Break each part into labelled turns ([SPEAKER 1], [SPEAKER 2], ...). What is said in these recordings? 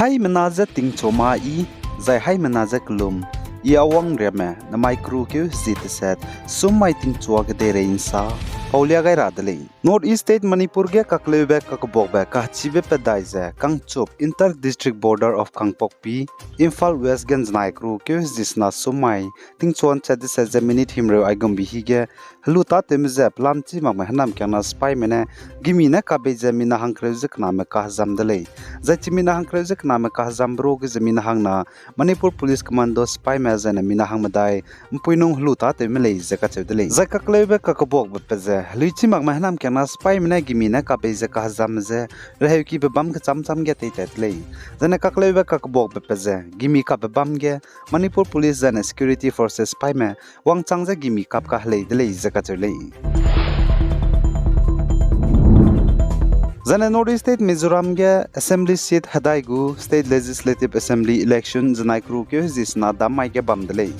[SPEAKER 1] Hai menaza ting choma I zai hai menaza klum I awang reme na micro kyu zit set sumai ting chua ke de insa Paulia gai radale North East State Manipur ge kaklebe kakbok ka chibe pedaize kangchup inter district border of Kangpokpi Imphal West gen micro kyu zisna sumai ting chuan chad se minute himre aigom bi hige hluta temze plamchi mak hanam kana spy mene gimina ka be zemina hankreuzik na me ka zamdale zachimina hankreuzik na me ka zambro ge zemina hangna Manipur Police Commando spy mazana mina hangmadai mpuinung hluta temle zaka chedale zakaklebe kakbok bepze hluchi mak hanam kana spy mene gimina ka be zaka zamze rehki bebam ke chamcham ge tetetle zane kaklebe kakbok bepze gimi ka bebam ge Manipur Police and Security Forces spy me wangchangza gimi kap ka hleidle Zane North East State Mizoram ge Assembly seat hadaigu State Legislative Assembly election zanaikru ke jisna damai ge bamdale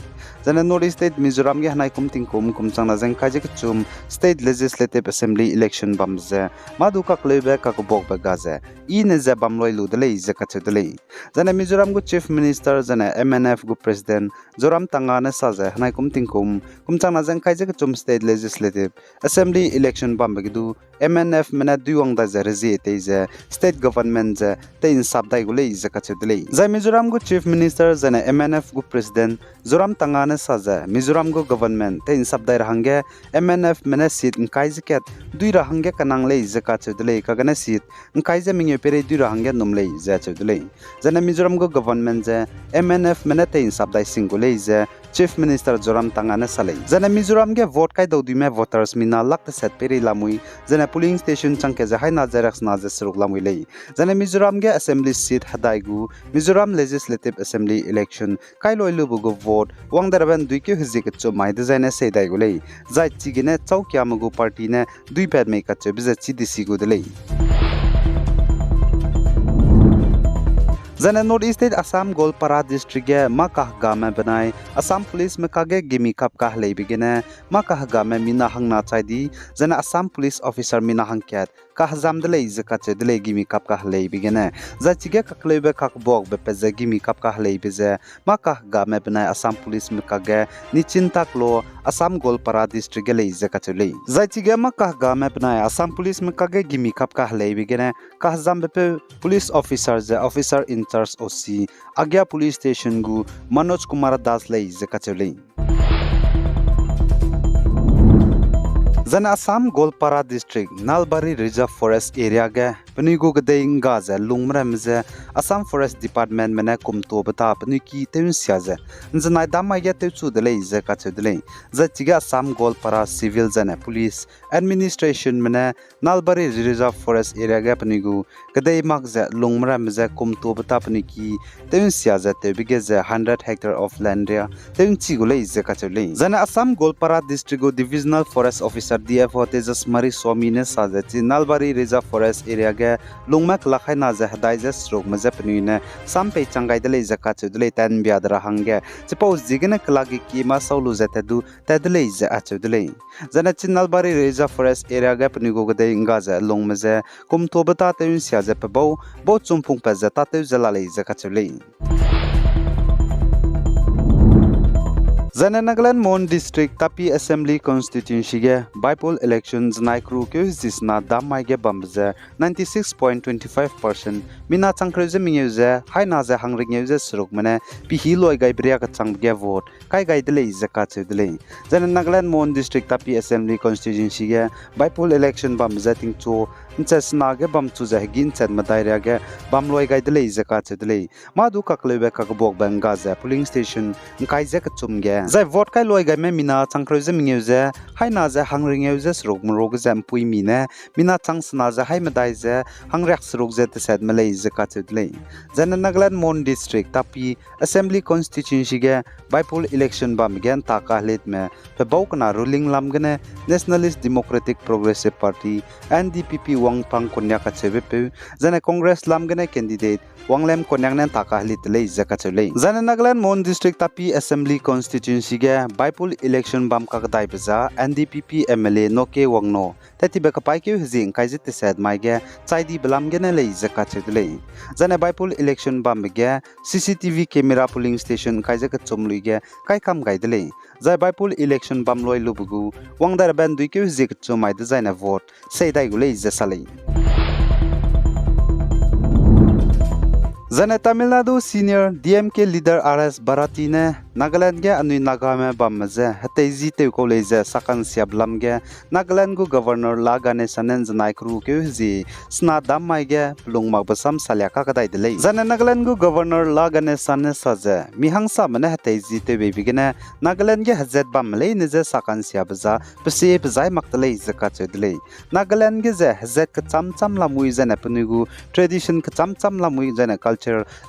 [SPEAKER 1] Zane North East State Mizoram ge hanai kumtingkum kumchangna jeng kaje chum State Legislative Assembly election bamze madu ka klebe ka bok bagaze ne ze bamloi ludale zakachedale Zane Mizoram gu Chief Minister zane MNF gu President Zoram Tangana saze hanai kumtingkum kumchangna jeng kaje chum State Legislative Assembly election bambegidu MNF mena duwang da zerezi teize state government ze tein sabdai gule zakachedle Zai Mizoram gu Chief Minister zane MNF gu President Zoram Tangana saze Mizoram gu government tein sabdai rahange MNF mena seat nkaiziket dui rahange kanangle zakachedle kagana seat nkaize mingye pere dui rahange numle zakachedle zane Mizoram gu government ze MNF mena tein sabdai singule ze Chief Minister Zoram Tangana salai zane Mizoram ge vote kai dodi me voters mina lakta set pere lamui zane polling station changke za haina zerax na zesruk lamui lei zane Mizoram ge assembly seat hadaigu Mizoram Legislative Assembly election kai loilu bugo vote wangdaraban duike hizike cho mai de zane seidai gu lei zai chigine chaukyamagu party ne dui pad me ka che biza chidisi gu de lei Zane North East State Assam Golpara district ge makah game banai Assam Police me kage gimi kap kah lei bigene makah game mina hangna chaidi zane Assam Police officer mina hangket kah zamdele zakache dele gimi kap kah lei bigene zachige kaklebe kak bok bepeze gimi kap kah lei bize makah game banai Assam Police me kage nichintaklo Assam Golpara district ge lei zakache lei zachige makah game banai Assam Police me kage gimi kap kah lei bigene kah zambepe police officer ze officer in charge OC Agya Police Station gu Manoj Kumar Das lei zakachulei Zan Assam Golpara district Nalbari Reserve Forest area ge panigu gdeng gaza lungmramze Assam Forest Department mena kumto bata paniki teunsiaze nzanai damai ge techu dele zakachudele zachiga Assam Golpara civil zane police administration mena Nalbari Reserve Forest area ge panigu gdei magze lungmramze kumto bata paniki teunsiaze tebigeze 100 hectare of land area teunchigule zakachule zane Assam Golpara district divisional forest officer DFO Tejas Mari Swami ne sajachi Nalbari Reserve Forest area ge lungmak lakhai na za hadaiza strok mazapni ne sampe changai dele zakat dele tan biadra hange suppose jigene klagi ki ma saulu zatadu tadle za achudle zana Nalbari Reserve Forest area ge pnigo gde ingaza lungmaze kumto bata te sia za pabo bo chumpung pa za ta te zalale zakachule Zane Nagaland Mon District Tapi Assembly Constituency ge bypoll elections naikru ke jisna damai ge bamze 96.25% mina changkreze mingeuze haina ze hangringeuze suruk mane pihi loi gai bria ka changge vote kai gai dele zaka chudele Zane Nagaland Mon District Tapi Assembly Constituency ge bypoll election bamze tingcho nchesna ge bamchu ze gin chat madaira ge bamloi gai dele zaka chudele madu kaklebe kakbok banga ze polling station kai ze ka chumge zai vote kai loi gai me mina changkroje mingeuze haina ze hangringeuze suruk mrog ze mpui mine mina changsna ze hai madai ze hangrak suruk ze tsad malai ze ka chudle Zane Nagaland Mon District Tapi Assembly Constituency ge bypoll election bam gen ta ka let me pe bokna ruling lamgane Nationalist Democratic Progressive Party NDPP wangpang konyak kachebepu jana congress lamgane candidate wanglem konyangnen takahlit lei zakachule jana Nagaland Mon district tapi assembly constituency ge bypoll election bam kakdai baza NDPP MLA noke wangno tati bekapai ke hizing kaijit set maige chaidi belamgene lei zakachule jana bypoll election bam ge CCTV camera polling station kaijak chomluige kai kam gaidele jai bypoll election bam loi lubugu wangdar ban duike hizik chomai de jaina vote seidai gulei jasalei Jana Tamil Nadu senior DMK leader RS Bharati ne Nagaland ge anui Naga me bamje hateji te ko leje sakan siablam ge Nagaland gu governor Naga ne sanen janai kru ke ji sna dam mai ge lungma basam salya ka kadai dele Jana Nagaland gu governor Naga ne sanne saje mihangsa mane hateji te bebigene Nagaland ge hazet bamle ne je sakan siabza pse bzai maktale zaka chedle Nagaland ge je hazet ka cham lamui jana pnugu tradition ka cham lamui jana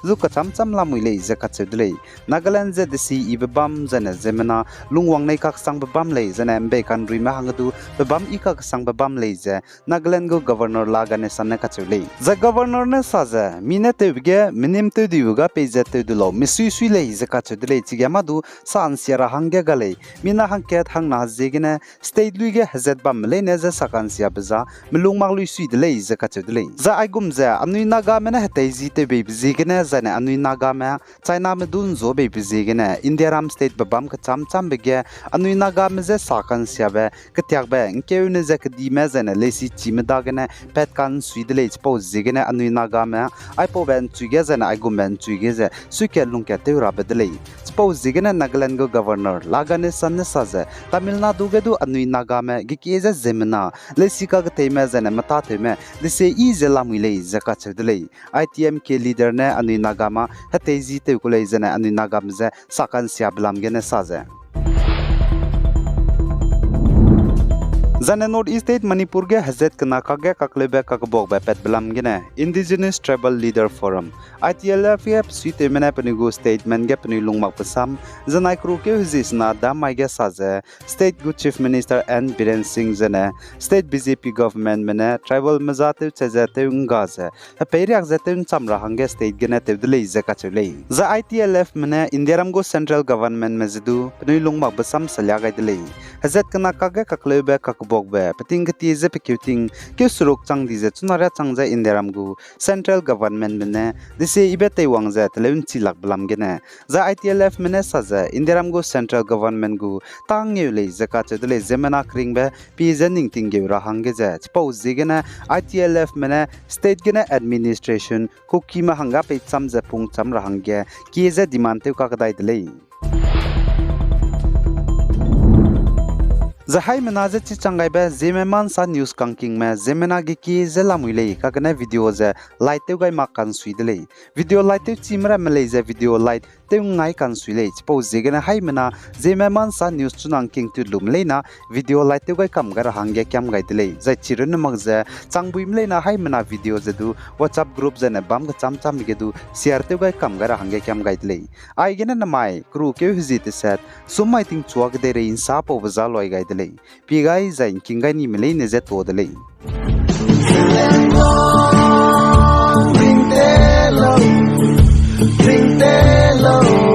[SPEAKER 1] zu ka cham lamui le zaka chedle Nagaland je desi ibam jana Zemena lungwang nei kak sang bam le jana mbe country ma hangadu bam ikak sang bam le je Nagaland go governor Naga ne sanne ka chule za governor ne saza minate bge minim te diuga peja te dulo misui le zaka chedle chigama du san siara hangge gale mina hangket hangna jegene state luige hazet bam le ne za sakan sia bza milung maglu sui de le zaka chedle za aigum za anui Naga mena hateji te be jigene jana anui Naga ma China me dun zo be jigene India ram state babam ka cham bege anui Naga me je sakan siabe ketyak be nke ne je kdi me jana lesi chimda gene pet kan suidle chpo jigene anui Naga ma ai po ben chuge jana ai gumben chuge je suke lungke te ura bedle chpo jigene Nagaland go governor Naga ne sanne saje Tamil Nadu ge du anui Naga me gike je Zemena lesi ka te me jana mata te me lese i je lamile zaka chedle ITM ke leader ne anui Naga ma hateji te ko le jana anui Naga me je sakan siablam gene saje Jana North East State Manipur ge hazet kana kage kaklebe kakbok ba pet blam gene Indigenous Tribal Leader Forum ITLFF suite mena panigo statement ge pani lungmak pasam janai kru ke hizisna da mai ge saje State Good Chief Minister N Biren Singh jana State BJP government mena tribal majate chajate ungaze peri akzate chamra hange state gene tebdele zaka chule za ITLF mena Indiaram go central government mejidu pani lungmak basam salya gaidele hazet kana kage kaklebe kakbokbe pating kati je pekuting ke suruk chang dije chunara changja Indiaram gu central government mena dise ibete wangja teleun chilak blam gene za ITLF mena saja Indiaram gu central government gu tangyule zaka chedle Zemena kringbe pijening tingge rahangge ja chpau jigena ITLF mena state gena administration kokima hanga pe chamja pung cham rahangge kije demand te ka kadai dele Zahai menaje chi changai ba Zeme man sa news kanking me Zemena gi ki zela muile ka kana video ze light te gai makan suidele video light te chimra mele ze video light te ngai kan suile chpo jegena hai mena Zeme man sa news chunang king tu lum leina video light te gai kam gar hangge kyam gai dele za chirun magze changbuim leina hai mena video ze du WhatsApp group ze ne bam ga cham ge du share te gai kam gar hangge kyam gai dele ai gena na mai kru ke hizit set sumai ting chuak de re in sa po baza loi gai dele pigai zain kingai ni mele ne je to dele Bring the love